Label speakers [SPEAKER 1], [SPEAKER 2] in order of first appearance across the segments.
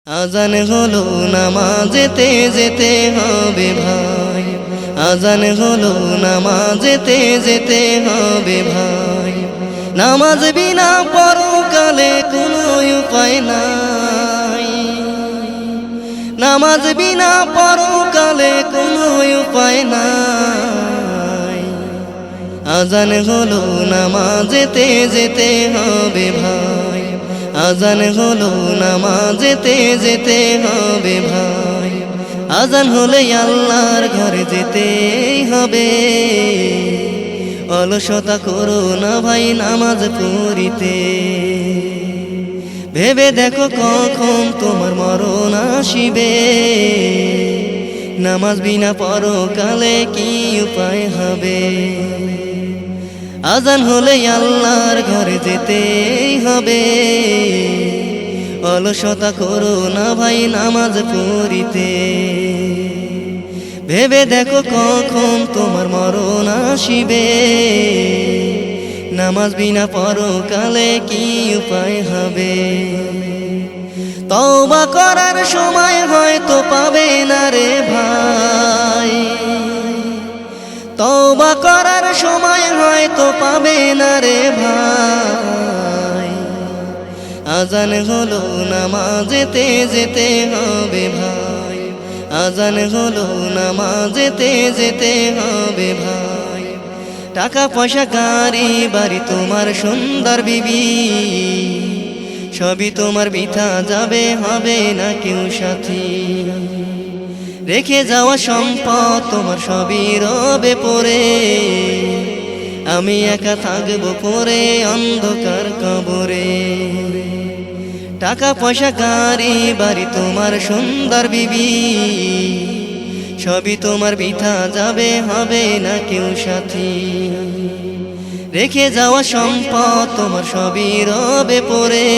[SPEAKER 1] আজান হলো নামাজেতে যেতে হবে ভাই, আজান হলো নামাজেতে যেতে হবে ভাই। নামাজ বিনা পরকালে কোনো উপায় নাই, নামাজ বিনা পরকালে কোনো উপায় নাই। আজান হলো নামাজেতে যেতে হবে ভাই, আজান হলো নামাজেতে যেতে হবে ভাই। আজান হলে আল্লাহর ঘরে যেতেই হবে, অলসতা করো না ভাই নামাজ পড়িতে। ভেবে দেখো কখন তোমার মরণ আসিবে, নামাজ বিনা পরকালে কি উপায় হবে। আজান হলে আল্লাহর ঘরে যেতেই হবে, অলসতা করো না ভাই নামাজ পড়িতে। ভেবে দেখো কখন তোমার মরণ আসিবে, নামাজ বিনা পরকালে কি উপায় হবে। তওবা করার সময় হয়তো পাবে না রে ভাই, তওবা করার সময় হয়তো পাবে না রে ভাই। আজান হলো নামাজেতে যেতে হবে ভাই, আজান হলো নামাজেতে যেতে হবে ভাই। টাকা পয়সা গাড়ি বাড়ি তোমার সুন্দর বিবি, সবই তোমার বৃথা যাবে, হবে না কেউ সাথী। রেখে যাওয়া সম্পদ তোমার সবই রবে পড়ে, আমি একা থাকবো পড়ে অন্ধকার কবরে। টাকা পয়সা গাড়ি বাড়ি তোমার সুন্দর বিবি, সবই তোমার বৃথা যাবে, হবে না কেউ সাথী। রেখে যাওয়া সম্পদ তোমার সবই রবে পড়ে,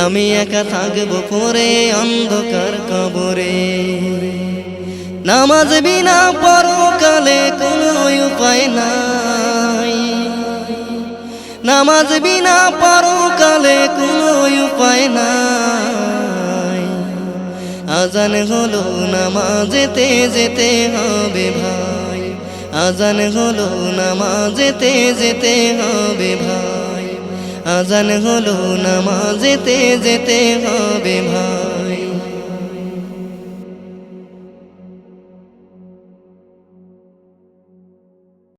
[SPEAKER 1] আমি একা থাকবো পড়ে অন্ধকার কবরে। নামাজ বিনা পরকালে কোনো উপায় নাই, নামাজ বিনা পরকালে কোনো উপায় নাই। আজান হলো নামাজেতে যেতে হবে ভাই, আজান হলো নামাজেতে যেতে হবে ভাই, আজান হলো নামাজেতে যেতে হবে ভাই।